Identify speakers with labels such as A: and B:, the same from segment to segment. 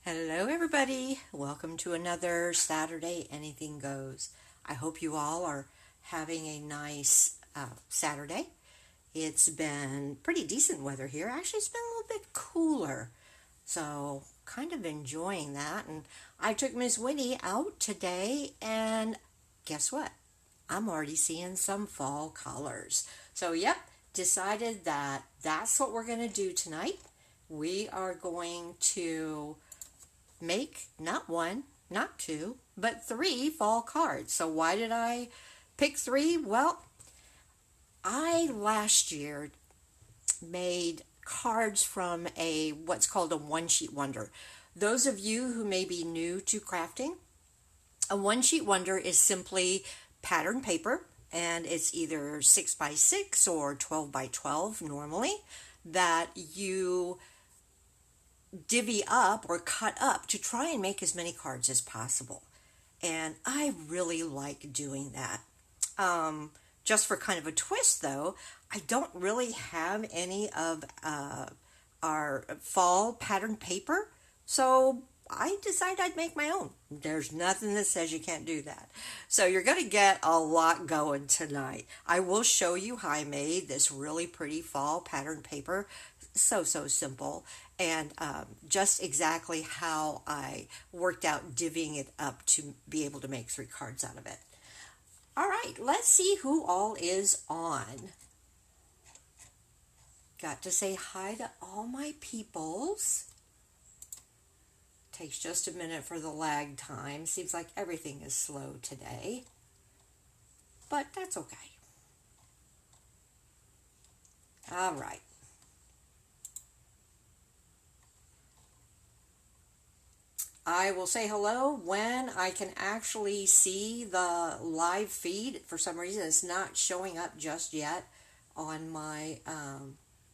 A: Hello, everybody. Welcome to another Saturday Anything Goes. I hope you all are having a nice Saturday. It's been pretty decent weather here. Actually, it's been a little bit cooler, so kind of enjoying that. And I took Miss Winnie out today, and guess what? I'm already seeing some fall colors. So, yep, decided that that's what we're going to do tonight. We are going to make not one, not two, but three fall cards. So why did I pick three? Well, I last year made cards from what's called a one-sheet wonder. Those of you who may be new to crafting, a one-sheet wonder is simply pattern paper, and it's either 6 by 6 or 12 by 12 normally, that you divvy up or cut up to try and make as many cards as possible. And I really like doing that. Just for kind of a twist though, I don't really have any of our fall pattern paper, so I decided I'd make my own. There's nothing that says you can't do that. So you're going to get a lot going tonight. I will show you how I made this really pretty fall pattern paper. So simple, and just exactly how I worked out divvying it up to be able to make three cards out of it. All right, let's see who all is on. Got to say hi to all my peoples. Takes just a minute for the lag time. Seems like everything is slow today, but that's okay. All right. I will say hello when I can actually see the live feed. For some reason, it's not showing up just yet on my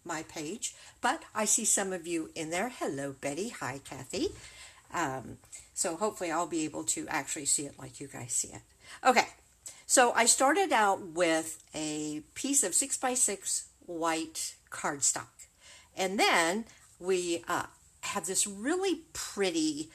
A: my page, but I see some of you in there. Hello, Betty. Hi, Kathy. So hopefully I'll be able to actually see it like you guys see it. Okay, so I started out with a piece of 6 by 6 white cardstock, and then we have this really pretty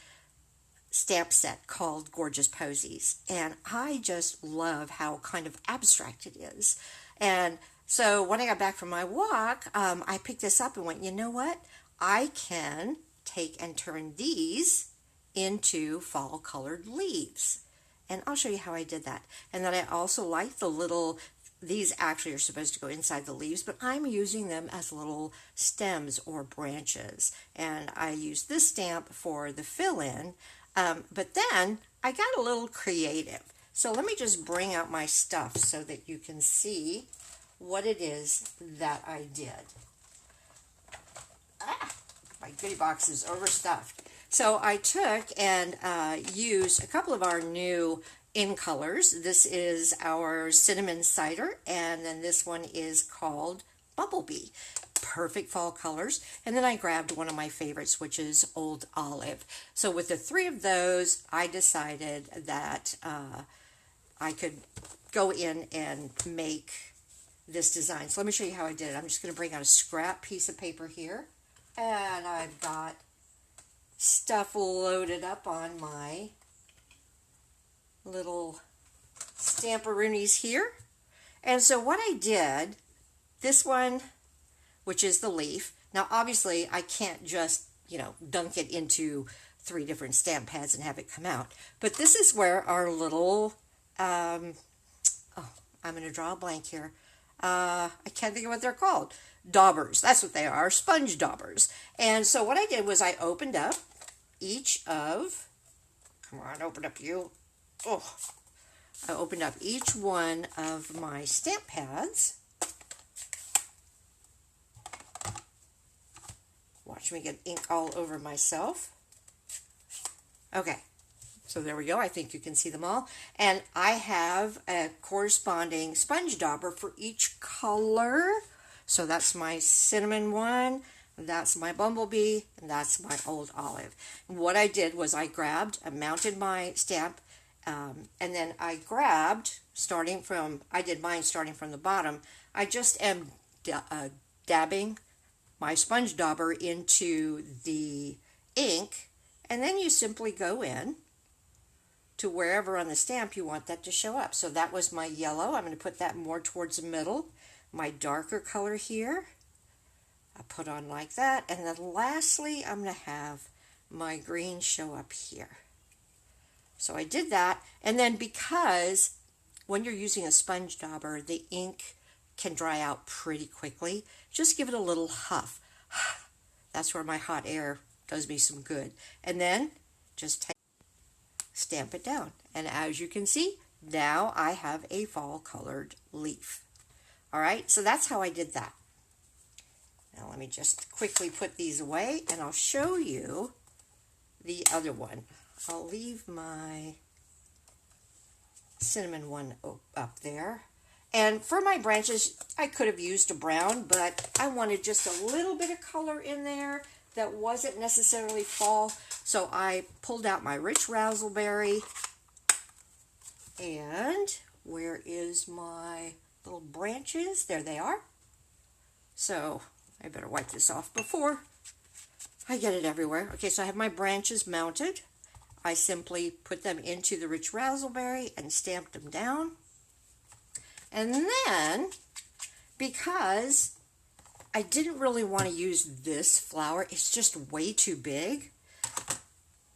A: stamp set called Gorgeous Posies, and I just love how kind of abstract it is. And so when I got back from my walk, I picked this up and went, you know what? I can take and turn these into fall colored leaves. And I'll show you how I did that. And then I also like the little, these actually are supposed to go inside the leaves, but I'm using them as little stems or branches. And I use this stamp for the fill-in. But then I got a little creative. So let me just bring out my stuff so that you can see what it is that I did. My goodie box is overstuffed. So I took and used a couple of our new in colors. This is our cinnamon cider, and then this one is called Bumblebee. Perfect fall colors. And then I grabbed one of my favorites, which is Old Olive. So with the three of those, I decided that I could go in and make this design. So let me show you how I did it. I'm just going to bring out a scrap piece of paper here, and I've got stuff loaded up on my little stamperoonies here. And so what I did, this one, which is the leaf. Now, obviously, I can't just, dunk it into 3 different stamp pads and have it come out. But this is where our little, I'm going to draw a blank here. I can't think of what they're called. Daubers. That's what they are, sponge daubers. And so what I did was I opened up each of, come on, open up you. Oh, I opened up each one of my stamp pads. Watch me get ink all over myself. Okay, so there we go. I think you can see them all. And I have a corresponding sponge dauber for each color. So that's my cinnamon one, that's my Bumblebee, and that's my Old Olive. And what I did was I mounted my stamp, and then I grabbed, I did mine starting from the bottom. I just am dabbing my sponge dauber into the ink, and then just simply go in to wherever on the stamp you want that to show up. So that was my yellow. I'm going to put that more towards the middle. My darker color here, I put on like that. And then lastly, I'm going to have my green show up here. So I did that. And then because when you're using a sponge dauber, the ink can dry out pretty quickly, just give it a little huff. That's where my hot air does me some good. And then just stamp it down. And as you can see, now I have a fall colored leaf. All right, so that's how I did that. Now let me just quickly put these away and I'll show you the other one. I'll leave my cinnamon one up there. And for my branches, I could have used a brown, but I wanted just a little bit of color in there that wasn't necessarily fall. So I pulled out my rich razzleberry. And where is my little branches? There they are. So I better wipe this off before I get it everywhere. Okay, so I have my branches mounted. I simply put them into the rich razzleberry and stamped them down. And then, because I didn't really want to use this flower, it's just way too big.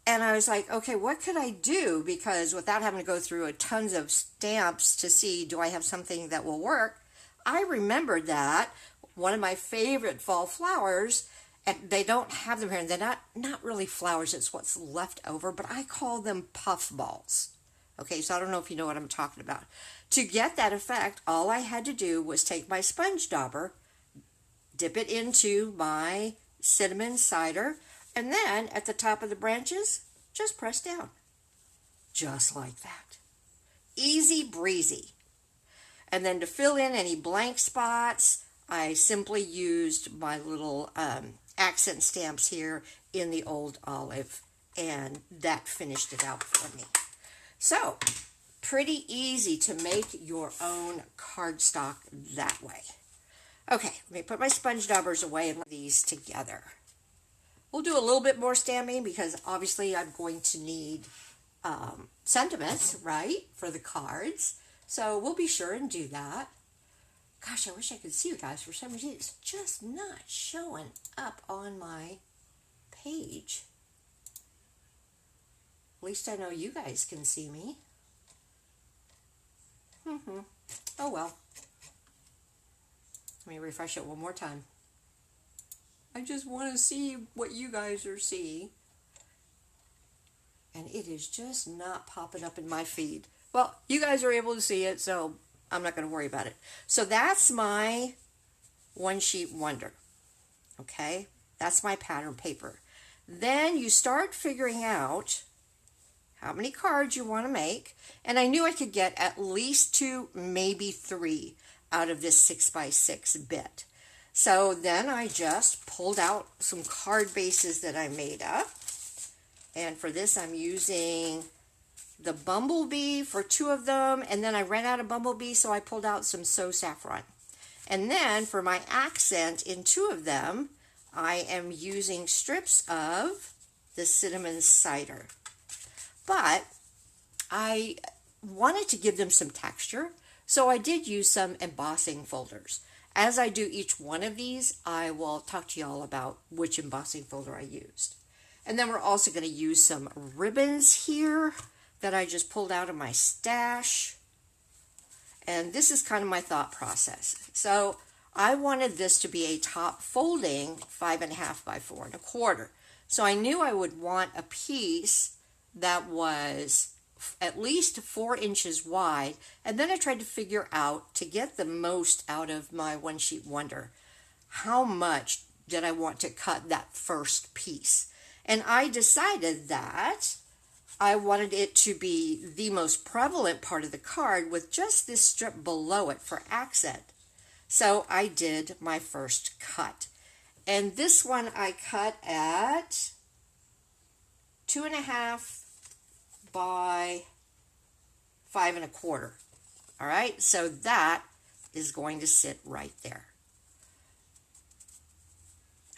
A: And I was like, okay, what could I do? Because without having to go through tons of stamps to see, do I have something that will work? I remembered that one of my favorite fall flowers, and they don't have them here, and they're not really flowers, it's what's left over, but I call them puff balls. Okay, so I don't know if you know what I'm talking about. To get that effect, all I had to do was take my sponge dauber, dip it into my cinnamon cider, and then at the top of the branches, just press down. Just like that. Easy breezy. And then to fill in any blank spots, I simply used my little accent stamps here in the old olive, and that finished it out for me. So, pretty easy to make your own cardstock that way. Okay, let me put my sponge daubers away and put these together. We'll do a little bit more stamping because obviously I'm going to need sentiments, right, for the cards. So we'll be sure and do that. Gosh, I wish I could see you guys. For some reason, it's just not showing up on my page. At least I know you guys can see me. Oh well. Let me refresh it one more time. I just want to see what you guys are seeing. And it is just not popping up in my feed. Well, you guys are able to see it, so I'm not going to worry about it. So that's my one sheet wonder. Okay? That's my pattern paper. Then you start figuring out how many cards you want to make. And I knew I could get at least 2, maybe 3 out of this 6x6 bit. So then I just pulled out some card bases that I made up. And for this I'm using the Bumblebee for 2 of them. And then I ran out of Bumblebee, so I pulled out some So Saffron. And then for my accent in 2 of them, I am using strips of the cinnamon cider. But I wanted to give them some texture, so I did use some embossing folders. As I do each one of these, I will talk to you all about which embossing folder I used. And then we're also going to use some ribbons here that I just pulled out of my stash. And this is kind of my thought process. So I wanted this to be a top folding 5.5 by 4.25. So I knew I would want a piece that was at least 4 inches wide, and then I tried to figure out, to get the most out of my one sheet wonder, how much did I want to cut that first piece. And I decided that I wanted it to be the most prevalent part of the card with just this strip below it for accent. So I did my first cut. And this one I cut at 2.5 by 5.25. All right, so that is going to sit right there.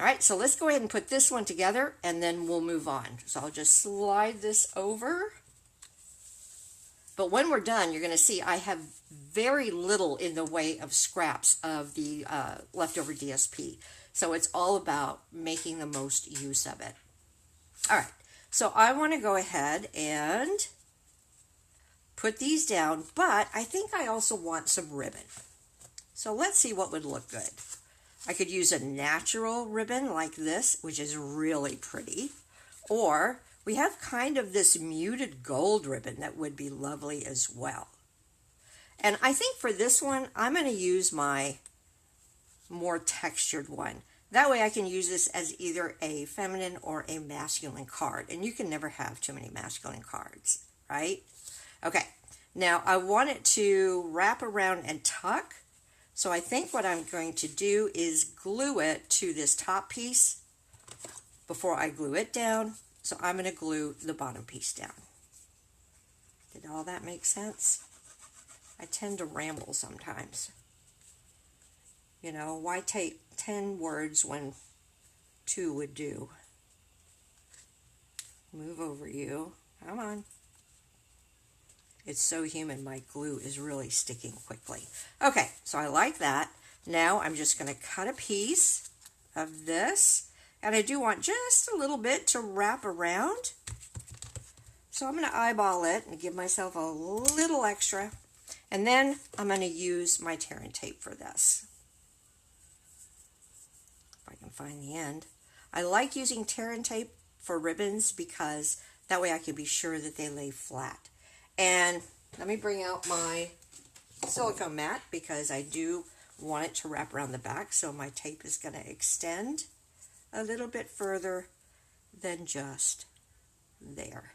A: All right, so let's go ahead and put this one together and then we'll move on. So I'll just slide this over. But when we're done, you're going to see I have very little in the way of scraps of the leftover DSP. So it's all about making the most use of it. All right, so I want to go ahead and put these down, but I think I also want some ribbon. So let's see what would look good. I could use a natural ribbon like this, which is really pretty, or we have kind of this muted gold ribbon that would be lovely as well. And I think for this one, I'm going to use my more textured one. That way I can use this as either a feminine or a masculine card. And you can never have too many masculine cards, right? Okay, now I want it to wrap around and tuck. So I think what I'm going to do is glue it to this top piece before I glue it down. So I'm going to glue the bottom piece down. Did all that make sense? I tend to ramble sometimes. You know, why take 10 words when 2 would do? Move over you. Come on. It's so humid, my glue is really sticking quickly. Okay, so I like that. Now I'm just going to cut a piece of this. And I do want just a little bit to wrap around. So I'm going to eyeball it and give myself a little extra. And then I'm going to use my tear and tape for this. If I can find the end. I like using tear and tape for ribbons because that way I can be sure that they lay flat. And let me bring out my silicone mat because I do want it to wrap around the back. So my tape is going to extend a little bit further than just there.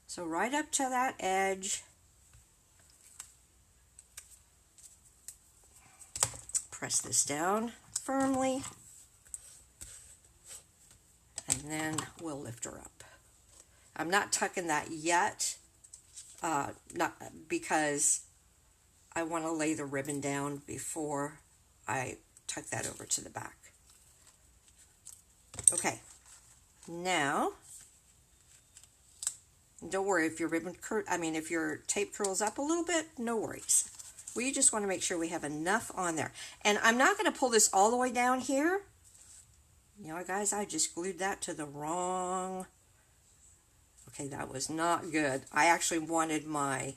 A: So right up to that edge. Press this down firmly. And then we'll lift her up. I'm not tucking that yet. Not because I want to lay the ribbon down before I tuck that over to the back. Okay, now don't worry if your if your tape curls up a little bit, no worries. We just want to make sure we have enough on there. And I'm not going to pull this all the way down here. You know, guys, I just glued that to the wrong. Okay, that was not good. I actually wanted my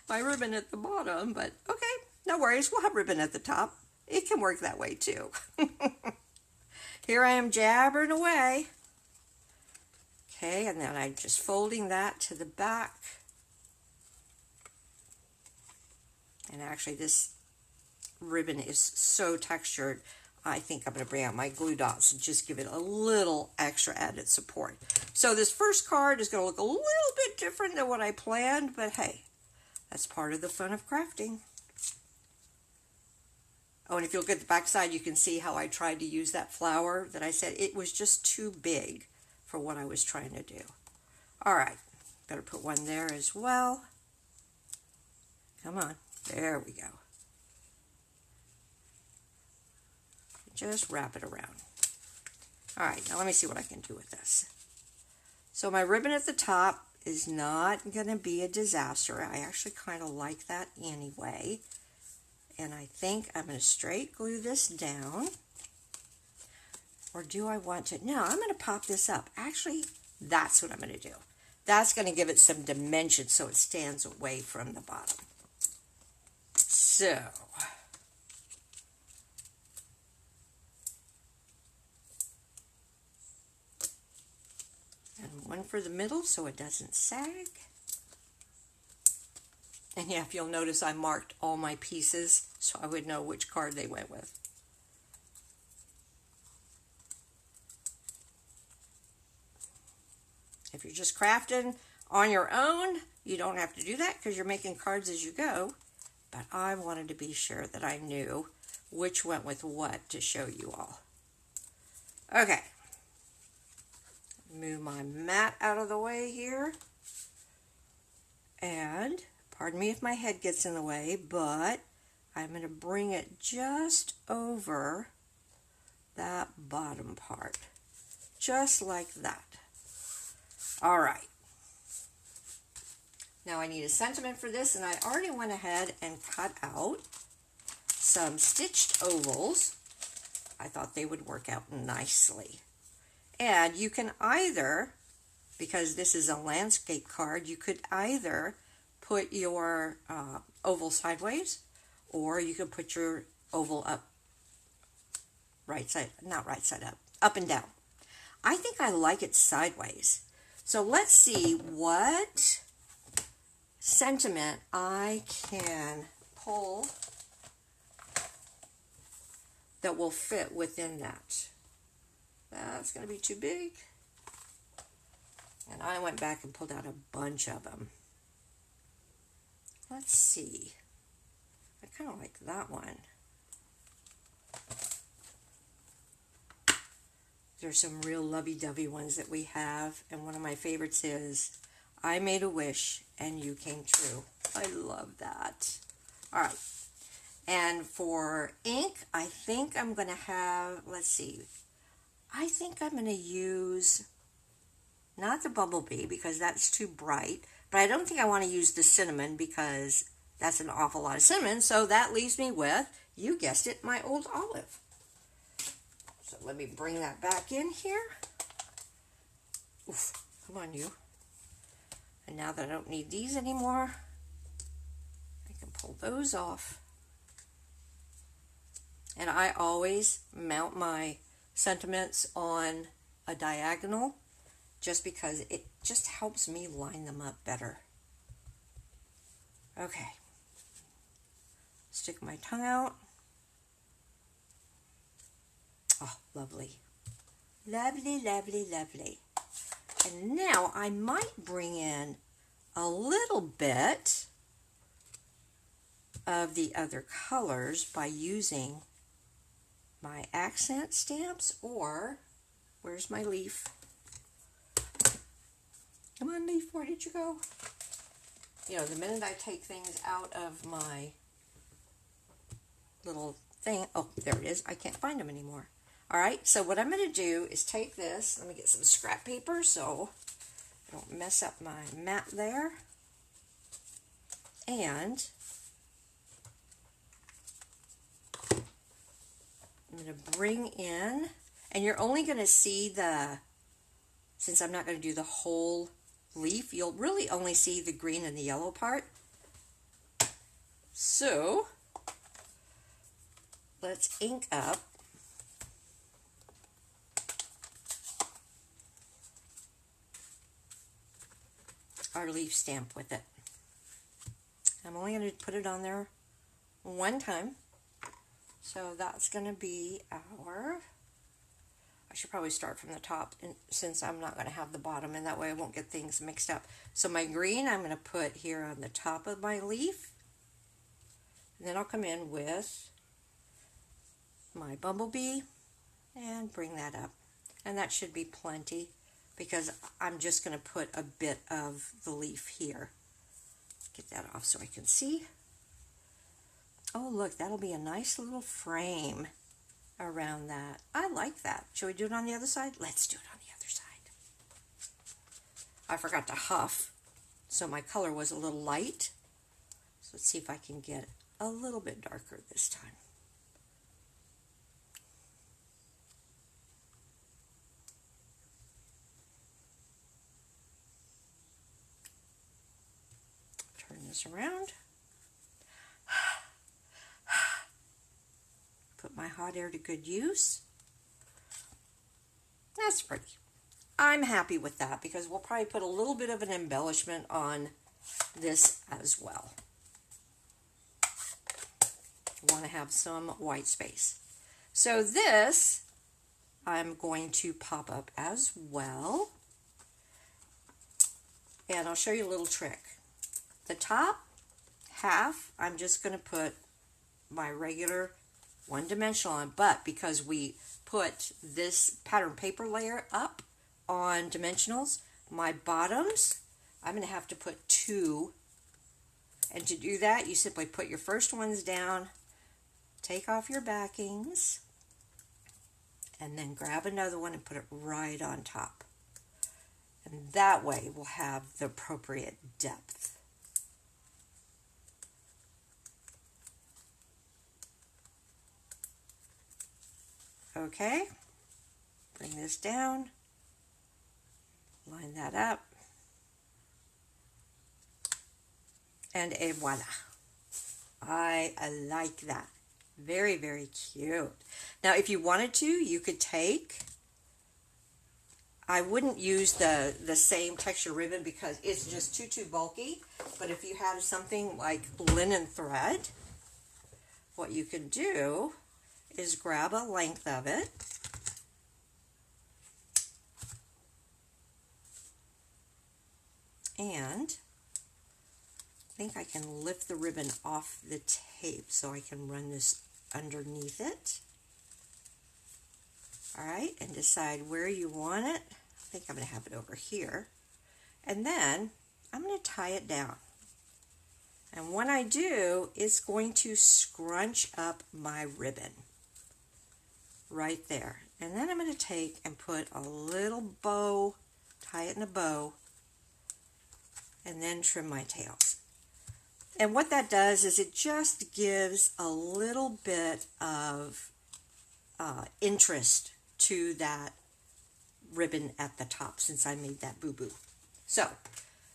A: my ribbon at the bottom, but okay, no worries. We'll have ribbon at the top. It can work that way too. Here I am jabbering away. Okay, and then I'm just folding that to the back. And actually this ribbon is so textured, I think I'm going to bring out my glue dots and just give it a little extra added support. So this first card is going to look a little bit different than what I planned, but hey, that's part of the fun of crafting. Oh, and if you look at the back side, you can see how I tried to use that flower that I said it was just too big for what I was trying to do. All right, better put one there as well. Come on, there we go. Just wrap it around. All right, now let me see what I can do with this. So my ribbon at the top is not going to be a disaster. I actually kind of like that anyway. And I think I'm going to straight glue this down. Or do I want to? No, I'm going to pop this up. Actually, that's what I'm going to do. That's going to give it some dimension so it stands away from the bottom. So, and one for the middle so it doesn't sag. And yeah, if you'll notice, I marked all my pieces so I would know which card they went with. If you're just crafting on your own, you don't have to do that because you're making cards as you go. But I wanted to be sure that I knew which went with what to show you all. Okay. Move my mat out of the way here. And pardon me if my head gets in the way, but I'm going to bring it just over that bottom part, just like that. All right. Now I need a sentiment for this, and I already went ahead and cut out some stitched ovals. I thought they would work out nicely. And you can either, because this is a landscape card, you could either put your oval sideways, or you can put your oval up, not right side up, up and down. I think I like it sideways. So let's see what sentiment I can pull that will fit within that. That's going to be too big. And I went back and pulled out a bunch of them. Let's see. I kind of like that one. There's some real lovey-dovey ones that we have, and one of my favorites is I made a wish and you came true. I love that. All right. And for ink, I think I'm going to have, let's see, I think I'm going to use, not the Bumblebee because that's too bright, but I don't think I want to use the cinnamon because that's an awful lot of cinnamon. So that leaves me with, you guessed it, my old olive. So let me bring that back in here. Oof, come on you. And now that I don't need these anymore, I can pull those off. And I always mount my sentiments on a diagonal just because it just helps me line them up better. Okay. Stick my tongue out. Oh, lovely. Lovely, lovely, lovely. And now I might bring in a little bit of the other colors by using my accent stamps, or where's my leaf? Come on, leaf, where did you go? You know, the minute I take things out of my little thing, oh, there it is. I can't find them anymore. All right, so what I'm going to do is take this. Let me get some scrap paper so I don't mess up my mat there. And I'm going to bring in, and you're only going to see since I'm not going to do the whole leaf, you'll really only see the green and the yellow part. So let's ink up our leaf stamp with it. I'm only going to put it on there one time. So that's going to be our, I should probably start from the top since I'm not going to have the bottom, and that way I won't get things mixed up. So my green I'm going to put here on the top of my leaf. And then I'll come in with my Bumblebee and bring that up. And that should be plenty because I'm just going to put a bit of the leaf here. Get that off so I can see. Oh, look, that'll be a nice little frame around that. I like that. Shall we do it on the other side? Let's do it on the other side. I forgot to huff, so my color was a little light. So let's see if I can get a little bit darker this time. Turn this around. Put my hot air to good use. That's pretty. I'm happy with that because we'll probably put a little bit of an embellishment on this as well. Want to have some white space. So this I'm going to pop up as well. And I'll show you a little trick. The top half, I'm just going to put my regular one-dimensional on, but because we put this pattern paper layer up on dimensionals, my bottoms, I'm going to have to put 2. And to do that, you simply put your first ones down, take off your backings, and then grab another one and put it right on top. And that way we'll have the appropriate depth. Okay, bring this down, line that up, and voila. I like that. Very, very cute. Now, if you wanted to, you could take, I wouldn't use the same texture ribbon because it's just too bulky, but if you had something like linen thread, what you can do is grab a length of it and I think I can lift the ribbon off the tape so I can run this underneath it. All right, and decide where you want it. I think I'm going to have it over here. And then I'm going to tie it down. And when I do, it's going to scrunch up my ribbon right there. And then I'm going to take and put a little bow, tie it in a bow, and then trim my tails. And what that does is it just gives a little bit of interest to that ribbon at the top since I made that boo-boo. So,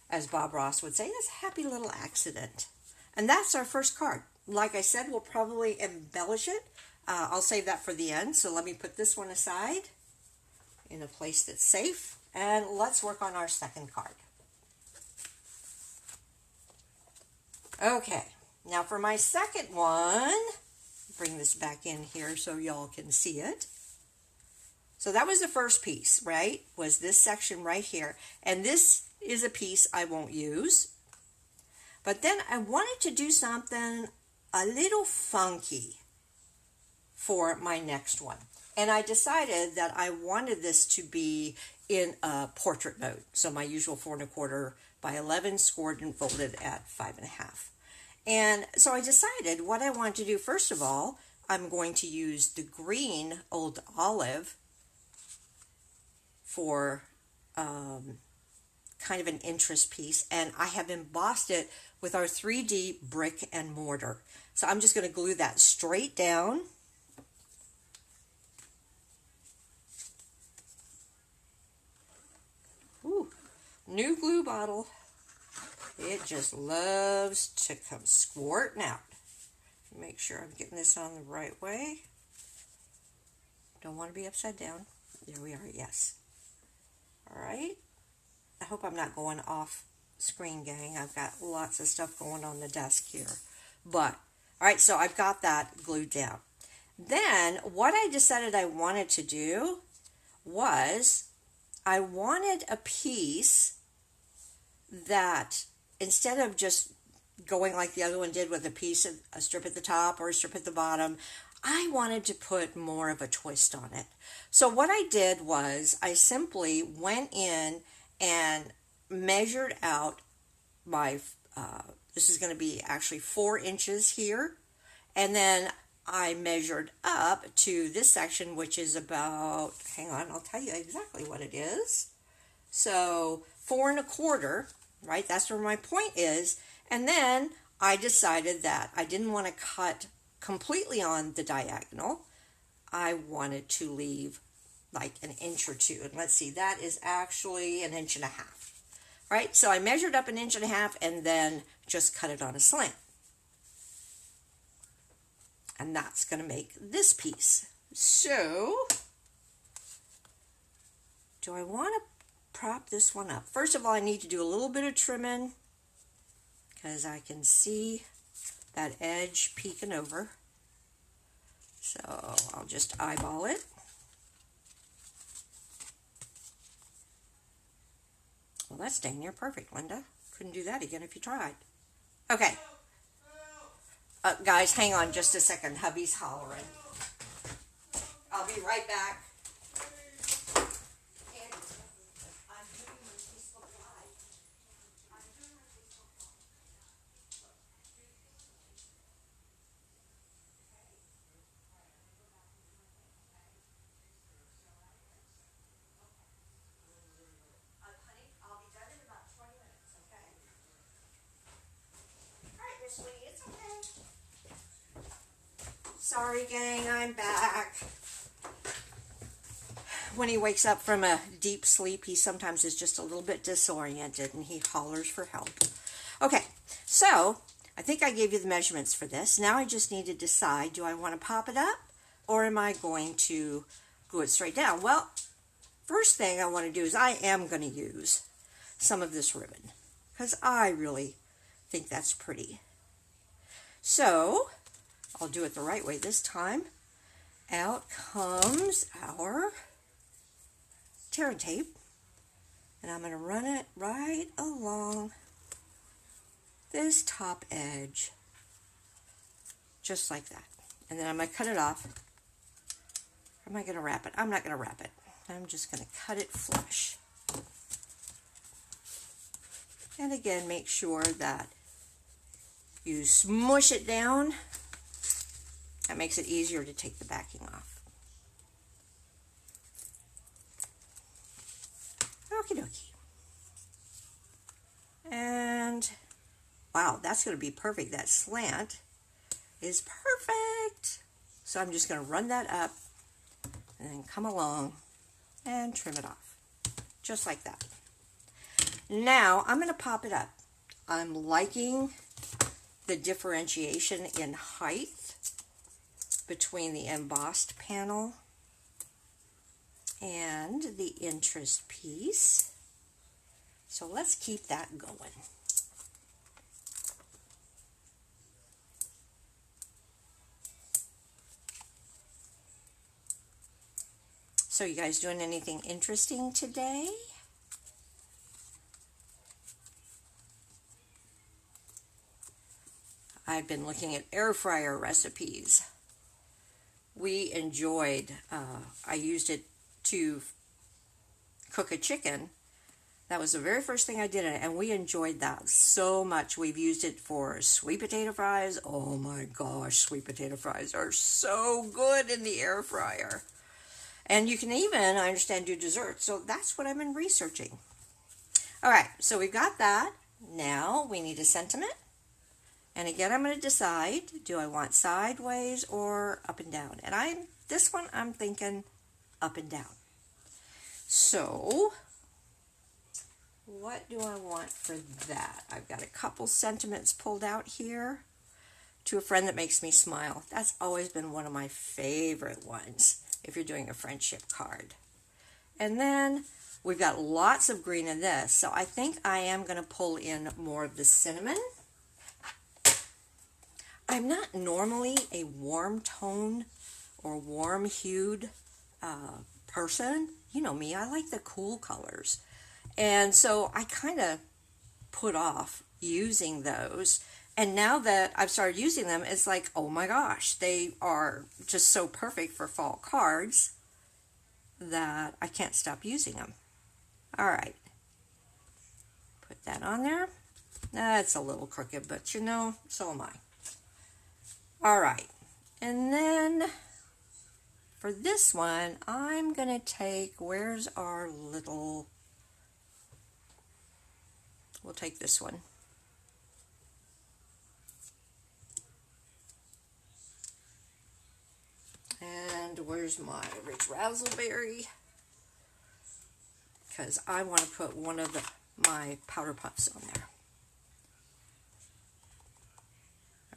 A: as Bob Ross would say, this happy little accident. And that's our first card. Like I said, we'll probably embellish it. I'll save that for the end. So let me put this one aside in a place that's safe. And let's work on our second card. Okay, now for my second one, bring this back in here so y'all can see it. So that was the first piece, right? Was this section right here. And this is a piece I won't use. But then I wanted to do something a little funky for my next one. And I decided that I wanted this to be in a portrait mode. So my usual 4 1/4 by 11 scored and folded at 5 1/2. And so I decided what I want to do. First of all, I'm going to use the green Old Olive for kind of an interest piece, and I have embossed it with our 3D brick and mortar. So I'm just going to glue that straight down. Ooh, new glue bottle. It just loves to come squirting out. Make sure I'm getting this on the right way. Don't want to be upside down. There we are, yes. All right. I hope I'm not going off screen, gang. I've got lots of stuff going on the desk here. But, all right, so I've got that glued down. Then what I decided I wanted to do was I wanted a piece that instead of just going like the other one did with a piece of a strip at the top or a strip at the bottom, I wanted to put more of a twist on it. So what I did was I simply went in and measured out my, this is going to be actually 4 inches here. And then I measured up to this section, which is about, hang on, I'll tell you exactly what it is. So 4 1/4, right? That's where my point is. And then I decided that I didn't want to cut completely on the diagonal. I wanted to leave like an inch or two. And let's see, that is actually 1.5 inches. Right? So I measured up 1.5 inches and then just cut it on a slant. And that's going to make this piece. So, do I want to prop this one up? First of all, I need to do a little bit of trimming because I can see that edge peeking over. So I'll just eyeball it. Well, that's dang near perfect, Linda. Couldn't do that again if you tried. Okay. Guys, hang on just a second. Hubby's hollering. I'll be right back. Sorry, gang, I'm back. When he wakes up from a deep sleep, he sometimes is just a little bit disoriented and he hollers for help. Okay, so I think I gave you the measurements for this. Now I just need to decide, do I want to pop it up or am I going to glue it straight down? Well, first thing I want to do is I am going to use some of this ribbon because I really think that's pretty. So I'll do it the right way this time. Out comes our tear and tape, and I'm going to run it right along this top edge, just like that. And then I'm going to cut it off. Or am I going to wrap it? I'm not going to wrap it. I'm just going to cut it flush. And again, make sure that you smush it down. That makes it easier to take the backing off. Okie dokie. And wow, that's going to be perfect. That slant is perfect. So I'm just going to run that up and then come along and trim it off. Just like that. Now I'm going to pop it up. I'm liking the differentiation in height between the embossed panel and the interest piece. So let's keep that going. So you guys doing anything interesting today? I've been looking at air fryer recipes. We enjoyed, I used it to cook a chicken. That was the very first thing I did, and we enjoyed that so much. We've used it for sweet potato fries. Oh my gosh, sweet potato fries are so good in the air fryer. And you can even, I understand, do desserts. So that's what I've been researching. All right, so we've got that. Now we need a sentiment. And again, I'm going to decide, do I want sideways or up and down? And this one, I'm thinking up and down. So, what do I want for that? I've got a couple sentiments pulled out here. To a friend that makes me smile. That's always been one of my favorite ones if you're doing a friendship card. And then we've got lots of green in this. So I think I am going to pull in more of the cinnamon. I'm not normally a warm tone or warm hued person. You know me, I like the cool colors. And so I kind of put off using those. And now that I've started using them, it's like, oh my gosh, they are just so perfect for fall cards that I can't stop using them. All right. Put that on there. That's a little crooked, but you know, so am I. All right, and then for this one, I'm going to take, where's our little, we'll take this one. And where's my rich razzleberry? Because I want to put one of my powder puffs on there.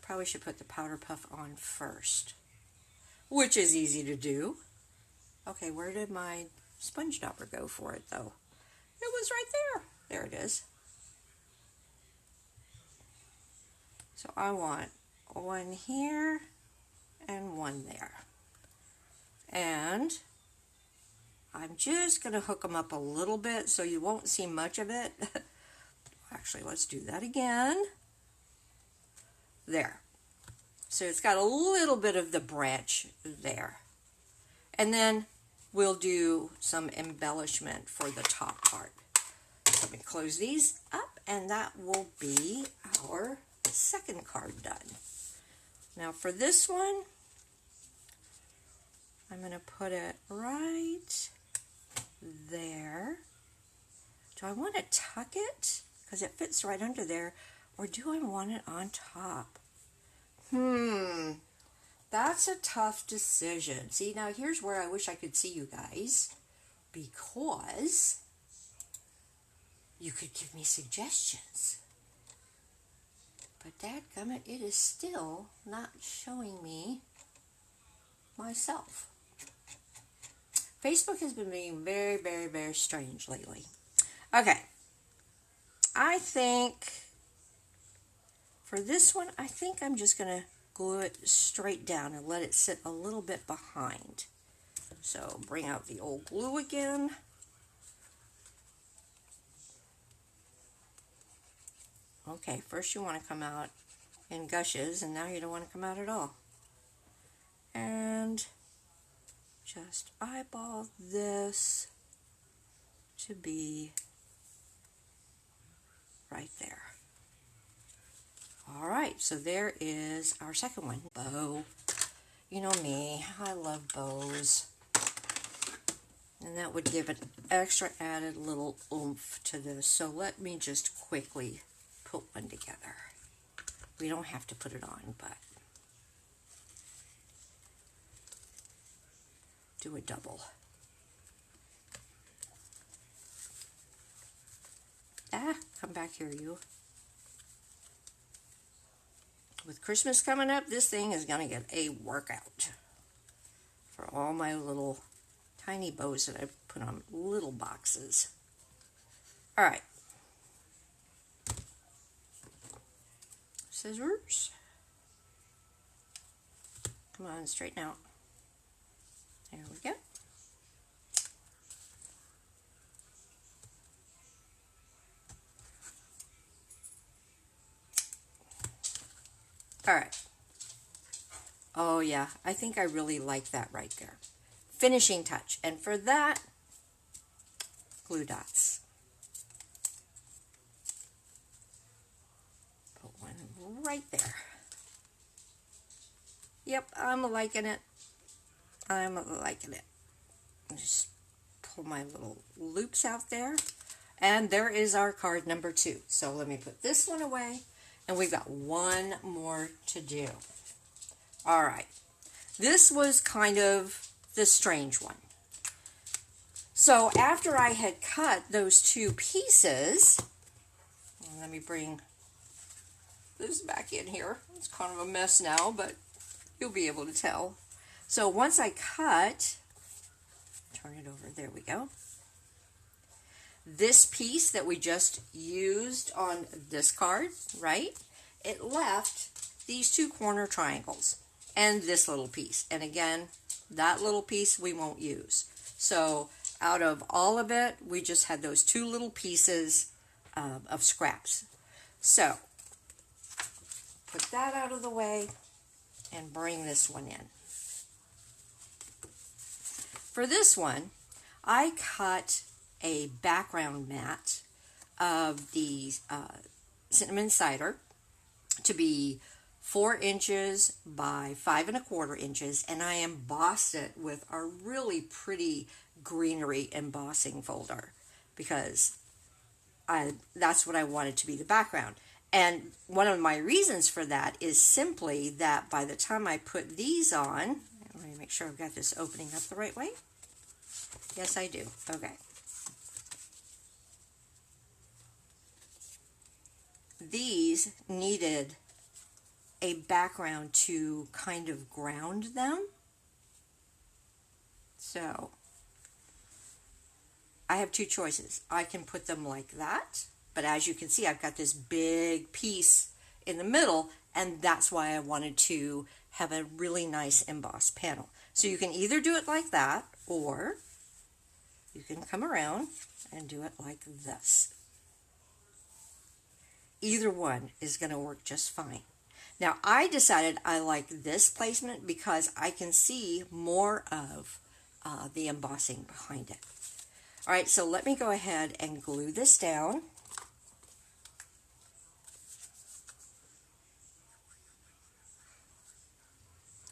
A: Probably should put the powder puff on first, which is easy to do. Okay, where did my sponge dauber go for it, though? It was right there. There it is. So I want one here and one there. And I'm just going to hook them up a little bit so you won't see much of it. Actually, let's do that again. There. So it's got a little bit of the branch there. And then we'll do some embellishment for the top part. So let me close these up, and that will be our second card done. Now for this one, I'm going to put it right there. Do I want to tuck it? Because it fits right under there. Or do I want it on top? That's a tough decision. See, now here's where I wish I could see you guys, because you could give me suggestions. But dadgummit, it is still not showing me myself. Facebook has been being very, very, very strange lately. Okay. I think for this one, I think I'm just going to glue it straight down and let it sit a little bit behind. So bring out the old glue again. Okay, first you want to come out in gushes, and now you don't want to come out at all. And just eyeball this to be right there. All right, so there is our second one. Bow. You know me, I love bows. And that would give an extra added little oomph to this. So let me just quickly put one together. We don't have to put it on, but do a double. Come back here, you. With Christmas coming up, this thing is going to get a workout for all my little tiny bows that I put on little boxes. All right. Scissors. Come on, straighten out. There we go. All right. Oh yeah, I think I really like that right there. Finishing touch. And for that, glue dots. Put one right there. Yep, I'm liking it. I'm liking it. Just pull my little loops out there. And there is our card number 2. So let me put this one away. And we've got one more to do. All right. This was kind of the strange one. So after I had cut those 2 pieces, let me bring this back in here. It's kind of a mess now, but you'll be able to tell. So once I cut, turn it over, there we go. This piece that we just used on this card, right? It left these 2 corner triangles and this little piece. And again, that little piece we won't use. So out of all of it, we just had those 2 little pieces of scraps. So put that out of the way and bring this one in. For this one, I cut a background mat of the cinnamon cider to be 4 inches by 5 1/4 inches, and I embossed it with a really pretty greenery embossing folder because that's what I wanted to be the background. And one of my reasons for that is simply that by the time I put these on, let me make sure I've got this opening up the right way. Yes, I do. Okay. These needed a background to kind of ground them. So I have 2 choices. I can put them like that, but as you can see, I've got this big piece in the middle, and that's why I wanted to have a really nice embossed panel. So you can either do it like that, or you can come around and do it like this. Either one is going to work just fine. Now, I decided I like this placement because I can see more of the embossing behind it. All right, so let me go ahead and glue this down.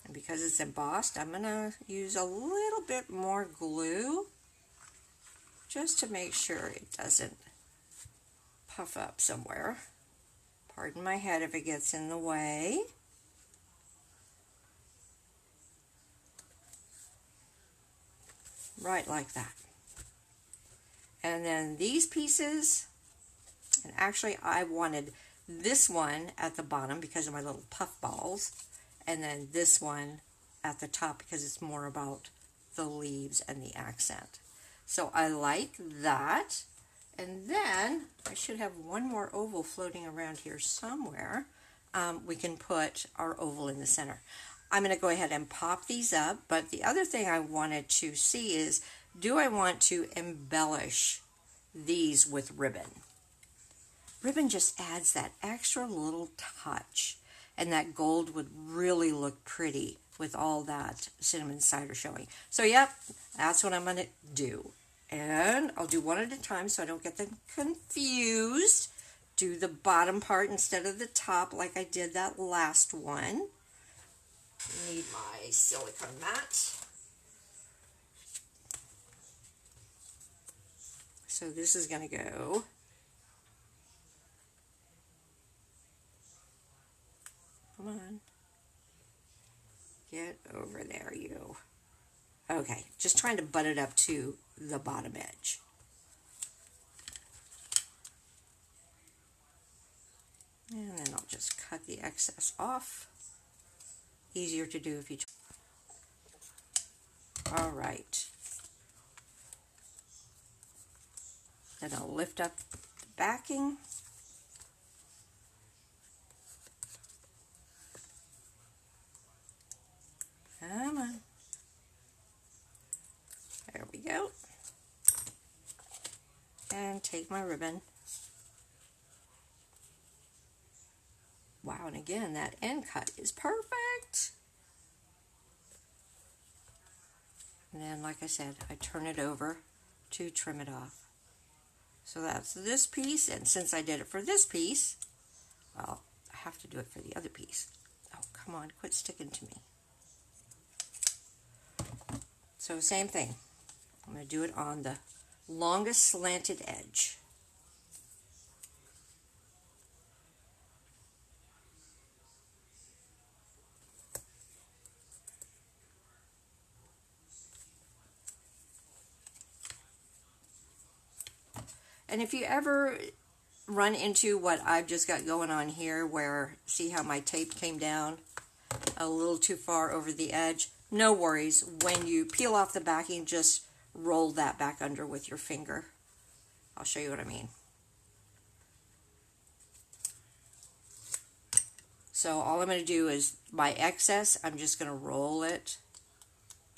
A: And because it's embossed, I'm going to use a little bit more glue just to make sure it doesn't puff up somewhere. Pardon my head if it gets in the way. right like that. And then these pieces, and actually I wanted this one at the bottom because of my little puff balls, and then this one at the top because it's more about the leaves and the accent. So I like that. And then I should have one more oval floating around here somewhere. We can put our oval in the center. I'm going to go ahead and pop these up, but the other thing I wanted to see is, do I want to embellish these with ribbon? Ribbon just adds that extra little touch, and that gold would really look pretty with all that cinnamon cider showing. So yep, that's what I'm going to do. And I'll do one at a time so I don't get them confused. Do the bottom part instead of the top like I did that last one. Need my silicone mat. So this is going to go come on, get over there, you. Okay, just trying to butt it up to the bottom edge. And then I'll just cut the excess off. Easier to do if you... All right. Then I'll lift up the backing. Come on. There we go. And take my ribbon. Wow, and again, that end cut is perfect. And then, like I said, I turn it over to trim it off. So that's this piece, and since I did it for this piece, well, I have to do it for the other piece. Oh, come on, quit sticking to me. So same thing. I'm going to do it on the longest slanted edge. And if you ever run into what I've just got going on here, where, see how my tape came down a little too far over the edge, no worries. When you peel off the backing, just roll that back under with your finger. I'll show you what I mean. So all I'm going to do is, my excess, I'm just going to roll it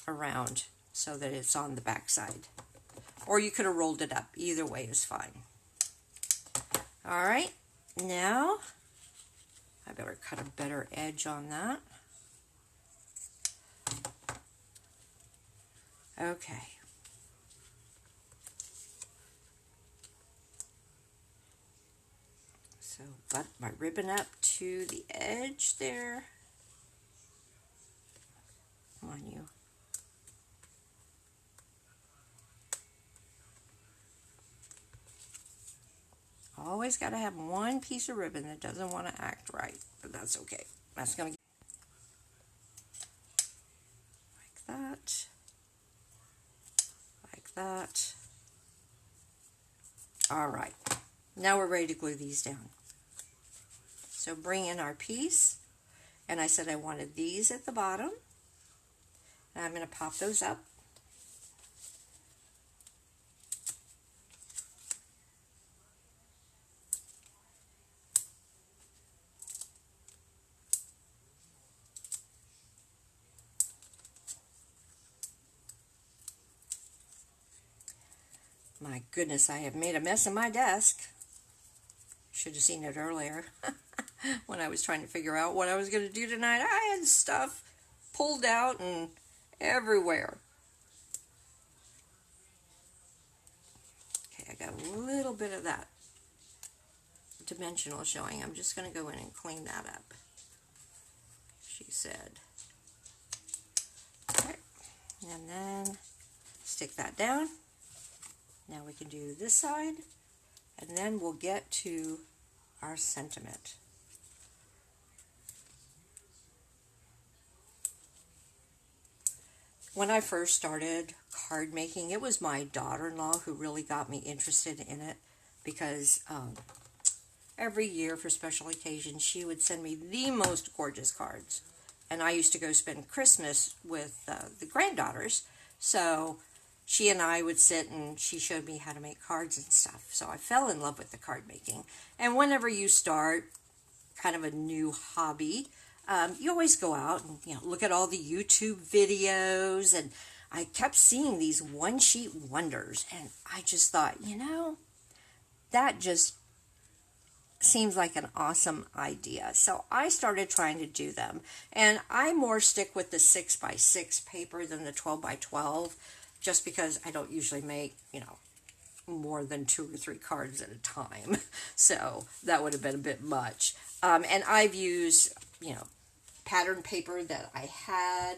A: around so that it's on the back side. Or you could have rolled it up. Either way is fine. All right, now I better cut a better edge on that. Okay. So butt my ribbon up to the edge there. Come on, you. Always got to have one piece of ribbon that doesn't want to act right, but that's okay. That's going to like that, like that. All right, now we're ready to glue these down. So bring in our piece, and I said I wanted these at the bottom, and I'm going to pop those up. My goodness, I have made a mess of my desk. Should have seen it earlier when I was trying to figure out what I was going to do tonight. I had stuff pulled out and everywhere. Okay, I got a little bit of that dimensional showing. I'm just going to go in and clean that up, she said. Okay, and then stick that down. Now we can do this side, and then we'll get to our sentiment. When I first started card making. It was my daughter-in-law who really got me interested in it because every year for special occasions she would send me the most gorgeous cards. And I used to go spend Christmas with the granddaughters. So she and I would sit and she showed me how to make cards and stuff. So I fell in love with the card making. And whenever you start kind of a new hobby, you always go out and look at all the YouTube videos. And I kept seeing these one-sheet wonders. And I just thought, that just seems like an awesome idea. So I started trying to do them. And I more stick with the 6x6 paper than the 12x12, just because I don't usually make, more than 2 or 3 cards at a time. So that would have been a bit much. And I've used, pattern paper that I had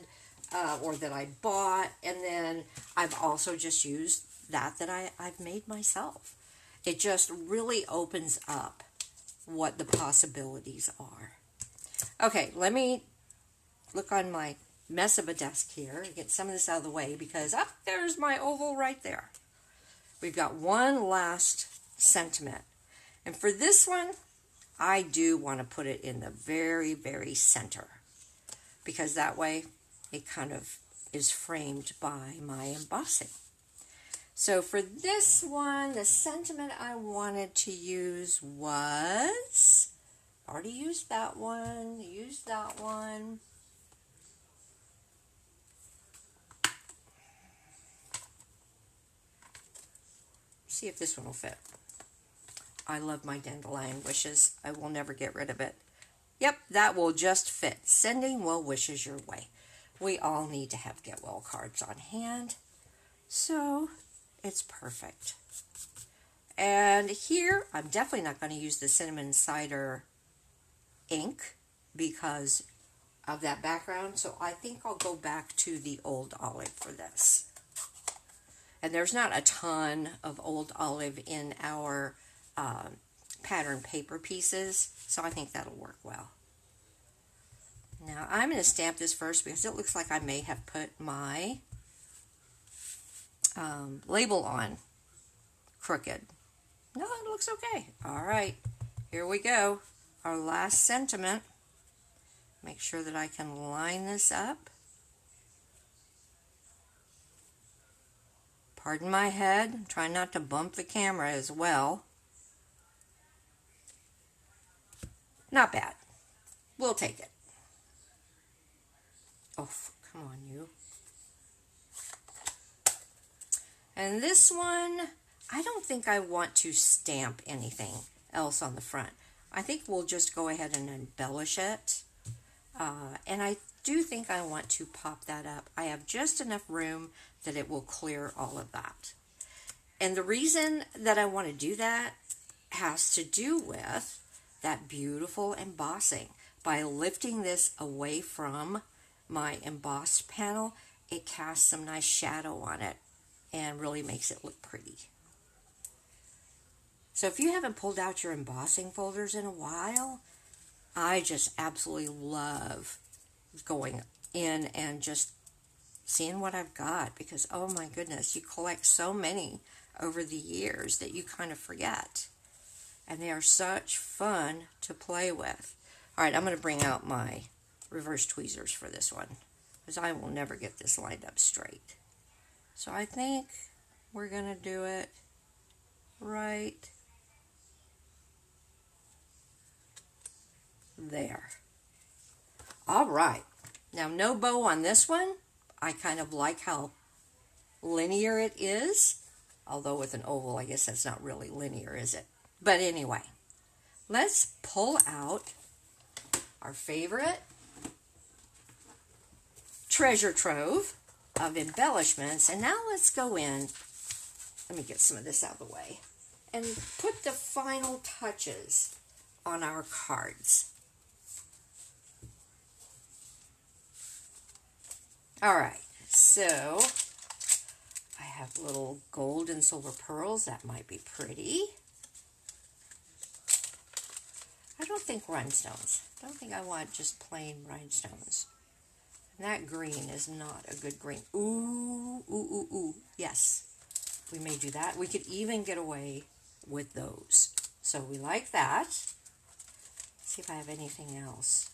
A: or that I bought. And then I've also just used that I've made myself. It just really opens up what the possibilities are. Okay, let me look on my mess of a desk here and get some of this out of the way because there's my oval right there. We've got one last sentiment. And for this one, I do want to put it in the very, very center because that way it kind of is framed by my embossing. So for this one, the sentiment I wanted to use was, already used that one. See if this one will fit. I love my Dandelion wishes. I will never get rid of it. Yep, that will just fit. Sending well wishes your way. We all need to have get well cards on hand. So it's perfect. And here, I'm definitely not going to use the cinnamon cider ink because of that background. So I think I'll go back to the old olive for this. And there's not a ton of old olive in our pattern paper pieces. So I think that'll work well. Now I'm going to stamp this first because it looks like I may have put my label on crooked. No, it looks okay. All right, here we go. Our last sentiment. Make sure that I can line this up. Pardon my head. I'm trying not to bump the camera as well. Not bad. We'll take it. Oh, come on, you. And this one, I don't think I want to stamp anything else on the front. I think we'll just go ahead and embellish it. And I do think I want to pop that up. I have just enough room that it will clear all of that. And the reason that I want to do that has to do with that beautiful embossing. By lifting this away from my embossed panel, it casts some nice shadow on it and really makes it look pretty. So if you haven't pulled out your embossing folders in a while, I just absolutely love going in and just seeing what I've got because, oh my goodness, you collect so many over the years that you kind of forget. And they are such fun to play with. All right, I'm going to bring out my reverse tweezers for this one because I will never get this lined up straight. So I think we're going to do it right there. All right. Now, no bow on this one. I kind of like how linear it is. Although with an oval, I guess that's not really linear, is it? But anyway, let's pull out our favorite treasure trove of embellishments. And now let's go in. Let me get some of this out of the way. And put the final touches on our cards. All right, so I have little gold and silver pearls. That might be pretty. I don't think rhinestones. I don't think I want just plain rhinestones. That green is not a good green. Ooh, ooh, ooh, ooh. Yes, we may do that. We could even get away with those. So we like that. Let's see if I have anything else.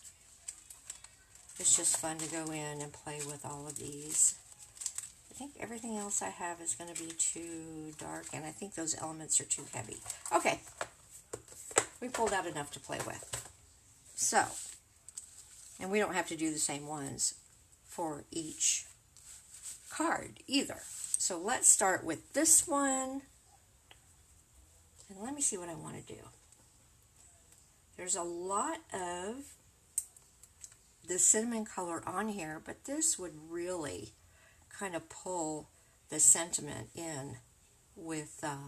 A: It's just fun to go in and play with all of these. I think everything else I have is going to be too dark, and I think those elements are too heavy. Okay, we pulled out enough to play with. So, and we don't have to do the same ones for each card either. So let's start with this one. And let me see what I want to do. There's a lot of the cinnamon color on here, but this would really kind of pull the sentiment in with the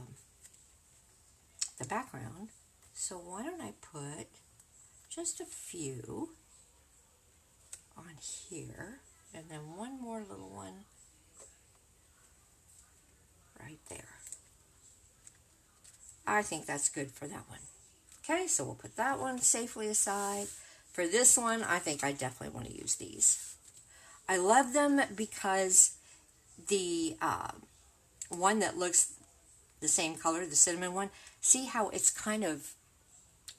A: background. So why don't I put just a few on here, and then one more little one right there. I think that's good for that one. Okay, so we'll put that one safely aside. For this one, I think I definitely want to use these. I love them because the one that looks the same color, the cinnamon one, see how it's kind of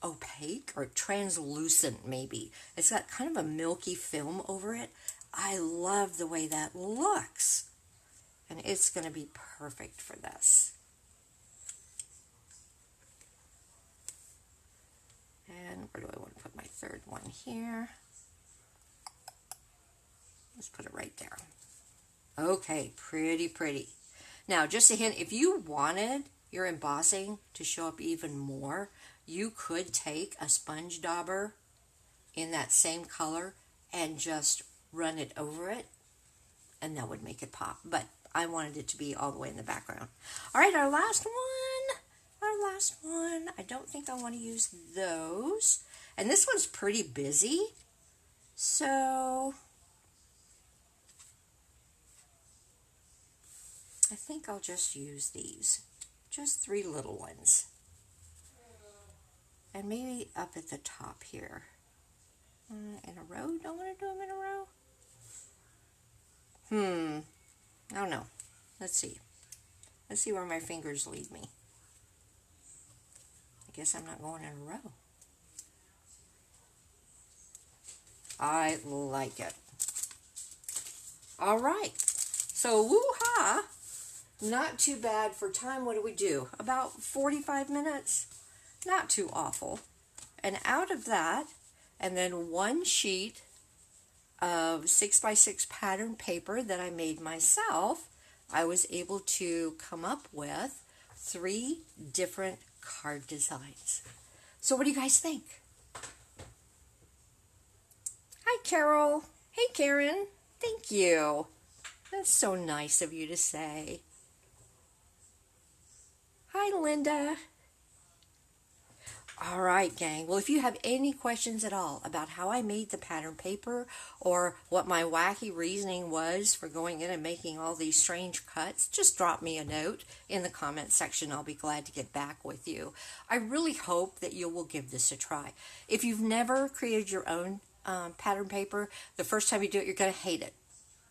A: opaque or translucent maybe. It's got kind of a milky film over it. I love the way that looks. And it's going to be perfect for this. And where do I want to put my third one here? Let's put it right there. Okay, pretty, pretty. Now, just a hint, if you wanted your embossing to show up even more, you could take a sponge dauber in that same color and just run it over it, and that would make it pop. But I wanted it to be all the way in the background. All right, our last one. Our last one. I don't think I want to use those. And this one's pretty busy. So I think I'll just use these. Just 3 little ones. And maybe up at the top here. In a row? Don't want to do them in a row? I don't know. Let's see. Let's see where my fingers lead me. I guess I'm not going in a row. I like it. All right. So, woo-ha! Not too bad for time. What do we do? About 45 minutes? Not too awful. And out of that, and then 1 sheet of 6x6 pattern paper that I made myself, I was able to come up with 3 different card designs. So what do you guys think? Hi, Carol. Hey, Karen. Thank you. That's so nice of you to say. Hi, Linda. All right, gang. Well, if you have any questions at all about how I made the pattern paper or what my wacky reasoning was for going in and making all these strange cuts, just drop me a note in the comment section. I'll be glad to get back with you. I really hope that you will give this a try. If you've never created your own pattern paper, the first time you do it, you're going to hate it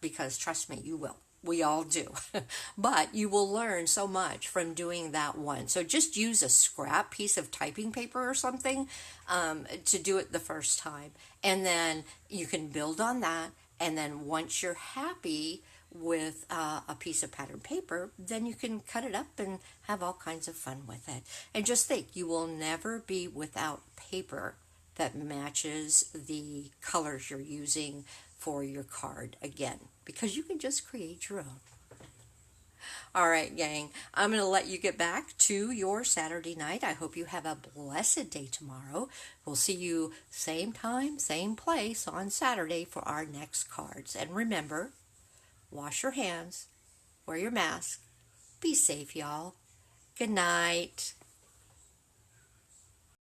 A: because, trust me, you will. We all do. But you will learn so much from doing that one. So just use a scrap piece of typing paper or something to do it the first time. And then you can build on that. And then once you're happy with a piece of pattern paper, then you can cut it up and have all kinds of fun with it. And just think, you will never be without paper that matches the colors you're using for your card again, because you can just create your own. All right, gang, I'm going to let you get back to your Saturday night. I hope you have a blessed day tomorrow. We'll see you same time, same place on Saturday for our next cards. And remember, wash your hands, wear your mask, be safe, y'all. Good night.